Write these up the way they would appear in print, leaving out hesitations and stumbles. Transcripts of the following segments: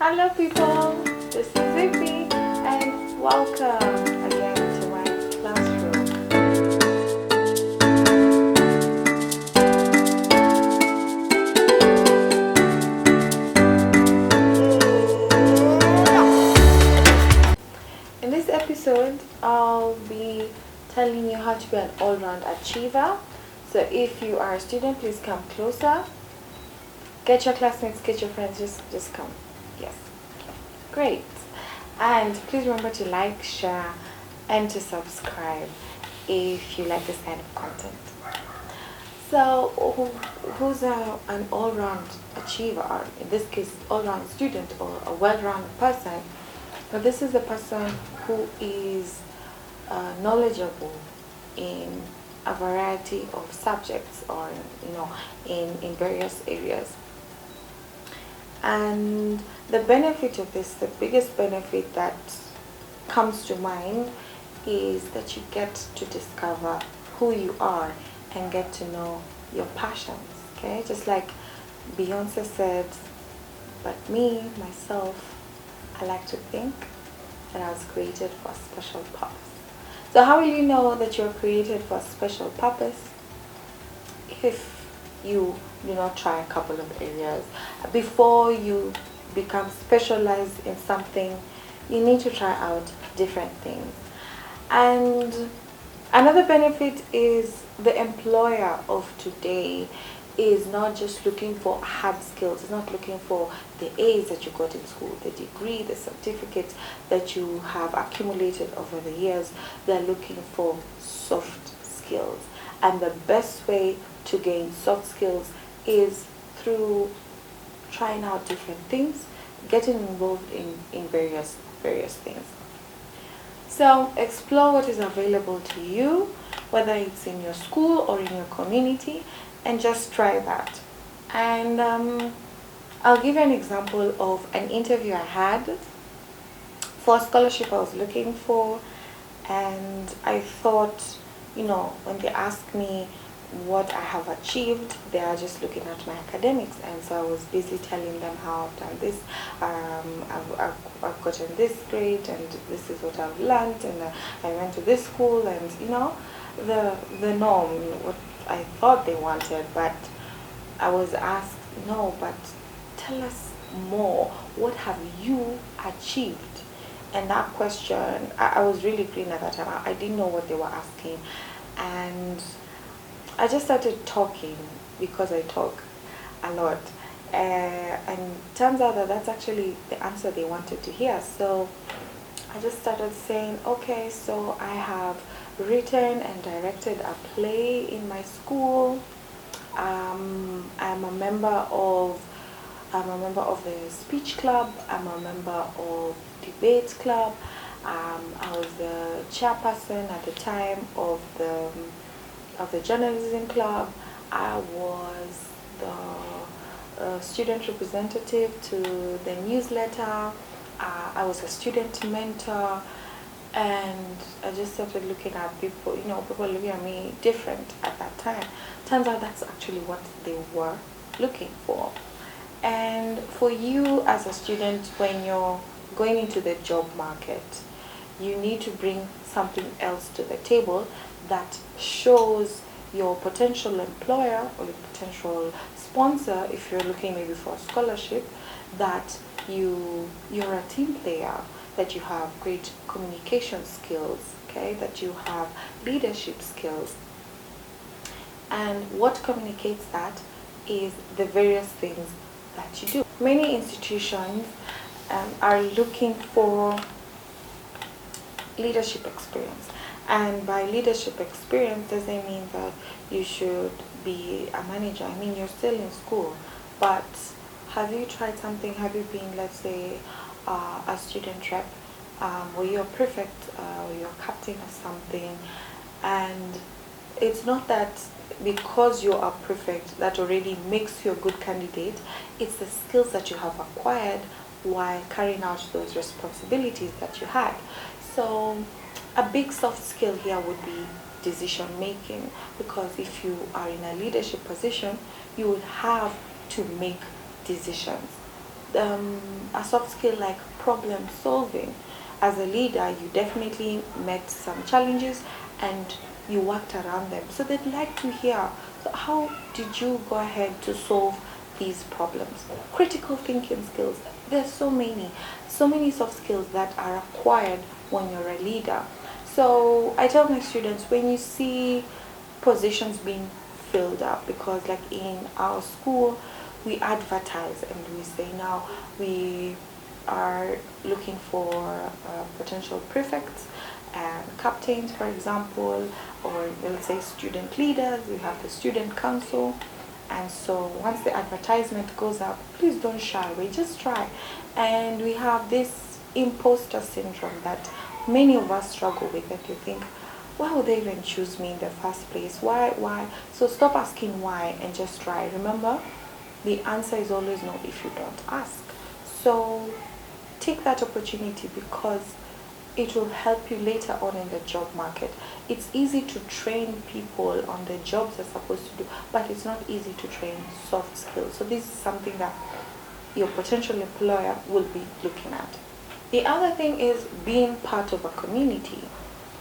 Hello people, this is Zippy and welcome again to my classroom. In this episode, I'll be telling you how to be an all-round achiever. So if you are a student, please come closer. Get your classmates, get your friends, just come. Yes. Great. And please remember to like, share, and to subscribe if you like this kind of content. So, who's an all-round achiever, or in this case, all-round student or a well-rounded person? Now, this is a person who is knowledgeable in a variety of subjects, or in various areas. And the benefit of this, the biggest benefit that comes to mind, is that you get to discover who you are and get to know your passions. Okay, just like Beyonce said, but me, myself, I like to think that I was created for a special purpose. So how will you know that you're created for a special purpose? If you do not try a couple of areas before you become specialized in something, you need to try out different things. And another benefit is the employer of today is not just looking for hard skills. It's not looking for the A's that you got in school, the degree, the certificate that you have accumulated over the years. They're looking for soft skills. And the best way to gain soft skills is through trying out different things, getting involved in various things. So explore what is available to you, whether it's in your school or in your community, and just try that. And I'll give you an example of an interview I had for a scholarship I was looking for, and I thought, when they asked me what I have achieved, they are just looking at my academics, and so I was busy telling them how I've done this, I've gotten this grade, and this is what I've learned, and I went to this school, and the norm, what I thought they wanted. But I was asked, no, but tell us more. What have you achieved? And that question, I was really green at that time. I didn't know what they were asking, and I just started talking because I talk a lot. And turns out that that's actually the answer they wanted to hear. So I just started saying, okay, so I have written and directed a play in my school. I'm a member of the speech club. I'm a member of debate club. I was the chairperson at the time of the journalism club. I was the student representative to the newsletter. I was a student mentor, and I just started looking at people, people looking at me different at that time. Turns out that's actually what they were looking for. And for you as a student, when you're going into the job market, you need to bring something else to the table that shows your potential employer or your potential sponsor, if you're looking maybe for a scholarship, that you're a team player, that you have great communication skills, okay, that you have leadership skills. And what communicates that is the various things that you do. Many institutions are looking for leadership experience, and by leadership experience doesn't mean that you should be a manager. I mean, you're still in school, but have you tried something? Have you been, let's say, a student rep, where you're prefect, or you're captain or something? And it's not that because you are prefect that already makes you a good candidate. It's the skills that you have acquired while carrying out those responsibilities that you had. So a big soft skill here would be decision making, because if you are in a leadership position, you would have to make decisions. a soft skill like problem solving. As a leader, you definitely met some challenges and you worked around them. So they'd like to hear, so how did you go ahead to solve these problems? Critical thinking skills. There's so many soft skills that are acquired when you're a leader. So I tell my students, when you see positions being filled up, because like in our school we advertise and we say now we are looking for potential prefects and captains, for example, or let's say student leaders. We have the student council. And so once the advertisement goes up, please don't shy away, just try. And we have this imposter syndrome that many of us struggle with, that you think, why would they even choose me in the first place? Why? So stop asking why and just try. Remember, the answer is always no if you don't ask. So take that opportunity, because it will help you later on in the job market. It's easy to train people on the jobs they're supposed to do, but it's not easy to train soft skills. So this is something that your potential employer will be looking at. The other thing is being part of a community.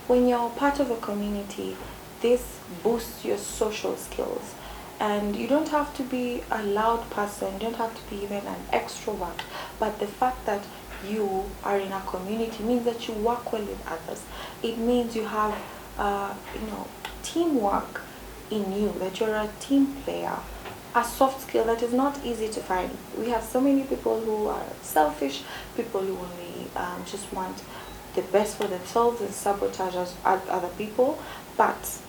When you're part of a community, this boosts your social skills. And you don't have to be a loud person, you don't have to be even an extrovert, but the fact that you are in a community means that you work well with others. It means you have teamwork in you, that you're a team player. A soft skill that is not easy to find. We have so many people who are selfish, people who only just want the best for themselves and sabotage other people. But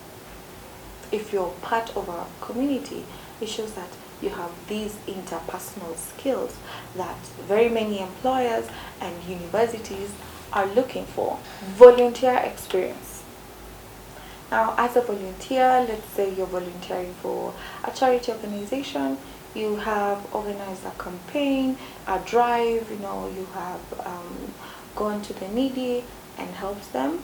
if you're part of a community, it shows that you have these interpersonal skills that very many employers and universities are looking for. Volunteer experience. Now, as a volunteer, let's say you're volunteering for a charity organization, you have organized a campaign, a drive, you have gone to the needy and helped them.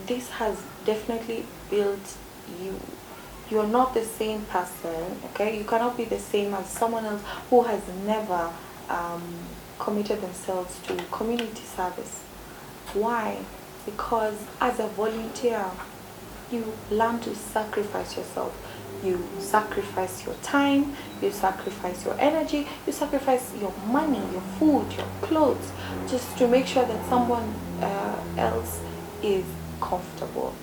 This has definitely built you. You're not the same person, okay? You cannot be the same as someone else who has never committed themselves to community service. Why? Because as a volunteer, you learn to sacrifice yourself. You sacrifice your time, you sacrifice your energy, you sacrifice your money, your food, your clothes, just to make sure that someone else is comfortable.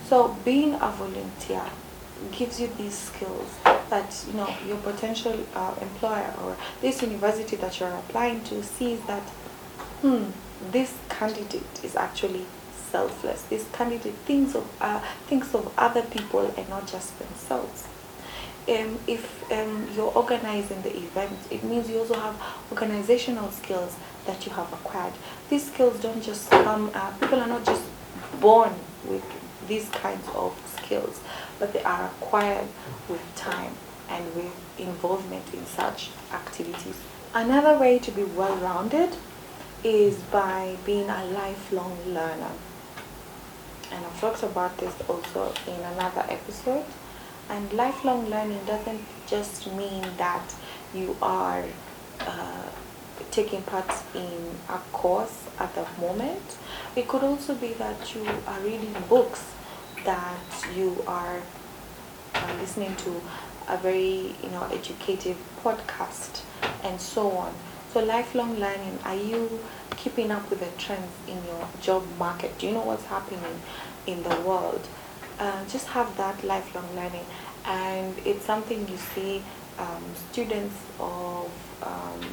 So being a volunteer gives you these skills that your potential employer or this university that you're applying to sees that this candidate is actually selfless. This candidate thinks of other people and not just themselves. If you're organizing the event, it means you also have organizational skills that you have acquired. These skills don't just come. People are not just born with these kinds of skills, but they are acquired with time and with involvement in such activities. Another way to be well-rounded is by being a lifelong learner. And I've talked about this also in another episode. And lifelong learning doesn't just mean that you are taking part in a course at the moment. It could also be that you are reading books, that you are listening to a very educative podcast and so on. So lifelong learning, are you keeping up with the trends in your job market? Do you know what's happening in the world? Just have that lifelong learning, and it's something you see students of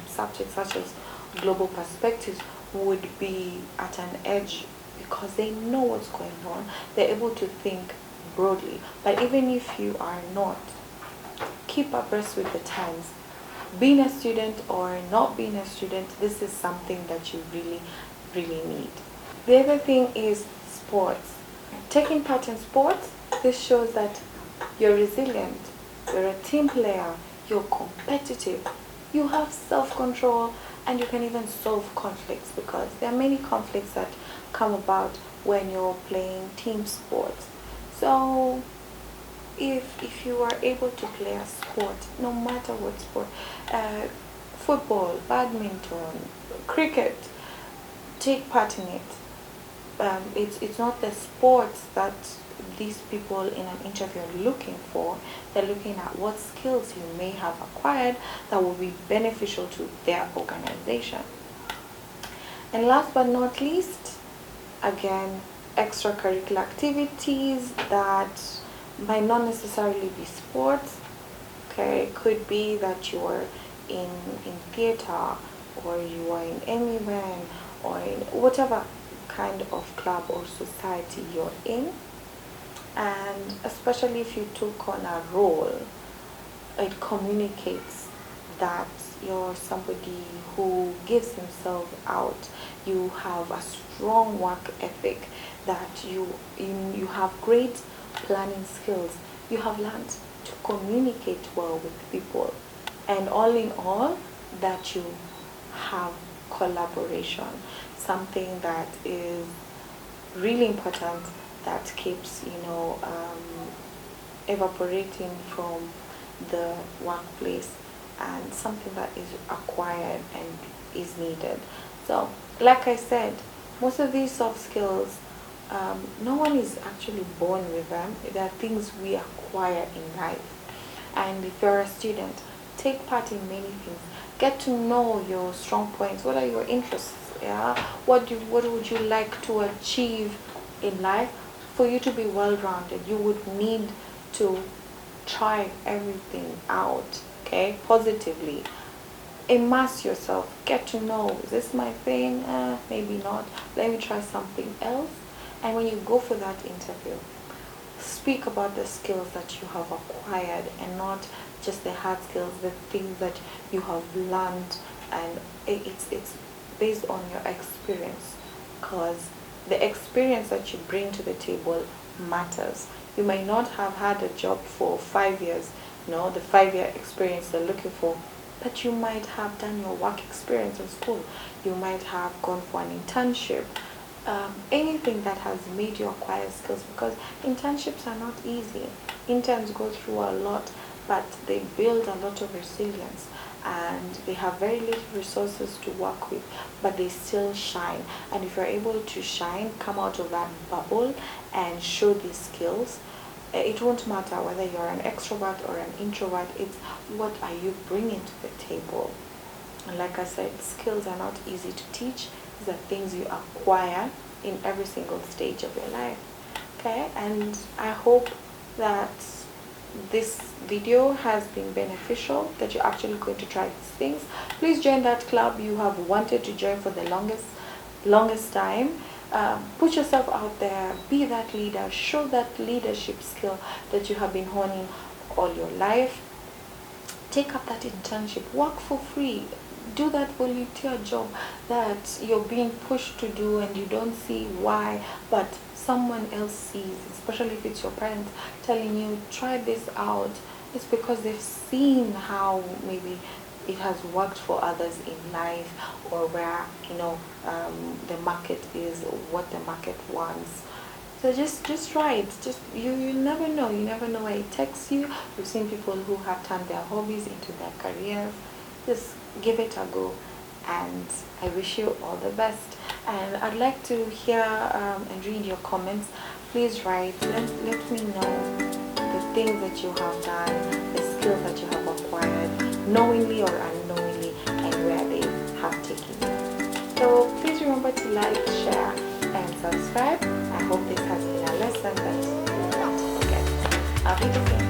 subjects such as global perspectives would be at an edge, because they know what's going on. They're able to think broadly. But even if you are not, keep abreast with the times. Being a student or not being a student, this is something that you really, really need. The other thing is sports. Taking part in sports, this shows that you're resilient, you're a team player, you're competitive, you have self-control, and you can even solve conflicts, because there are many conflicts that come about when you're playing team sports. So if you are able to play a sport, no matter what sport, football, badminton, cricket, take part in it. It's not the sports that these people in an interview are looking for. They're looking at what skills you may have acquired that will be beneficial to their organization. And last but not least, again, extracurricular activities that might not necessarily be sports. Okay, it could be that you're in theater, or you are in MUN, or in whatever kind of club or society you're in. And especially if you took on a role, it communicates that you're somebody who gives himself out. You have a strong work ethic, that you have great planning skills. You have learned to communicate well with people, and all in all, that you have collaboration, something that is really important, that keeps evaporating from the workplace, and something that is acquired and is needed. So like I said, most of these soft skills, no one is actually born with them. They are things we acquire in life. And if you're a student, take part in many things. Get to know your strong points. What are your interests? Yeah, what would you like to achieve in life? For you to be well-rounded, you would need to try everything out, okay, positively. Immerse yourself, get to know, is this my thing? Maybe not, let me try something else. And when you go for that interview, speak about the skills that you have acquired, and not just the hard skills, the things that you have learned. And it's based on your experience, because the experience that you bring to the table matters. You may not have had a job for 5 years, the 5-year experience they're looking for, but you might have done your work experience in school. You might have gone for an internship. Anything that has made you acquire skills, because internships are not easy. Interns go through a lot, but they build a lot of resilience, and they have very little resources to work with, but they still shine. And if you're able to shine, come out of that bubble and show these skills, it won't matter whether you're an extrovert or an introvert. It's what are you bringing to the table. And like I said, skills are not easy to teach. These are things you acquire in every single stage of your life. Okay, and I hope that this video has been beneficial, that you're actually going to try these things. Please join that club you have wanted to join for the longest time. Put yourself out there, be that leader, show that leadership skill that you have been honing all your life. Take up that internship, work for free, do that volunteer job that you're being pushed to do and you don't see why, but someone else sees, especially if it's your parents telling you try this out. It's because they've seen how maybe it has worked for others in life, or where the market is, what the market wants. So just try it. You never know. You never know where it takes you. We've seen people who have turned their hobbies into their careers. Just give it a go, and I wish you all the best. And I'd like to hear and read your comments. Please write. Let me know the things that you have done, the skills that you have acquired, knowingly or unknowingly, and where they have taken you. So please remember to like, share, and subscribe. I hope this has been a lesson that you will not forget. I'll be the same.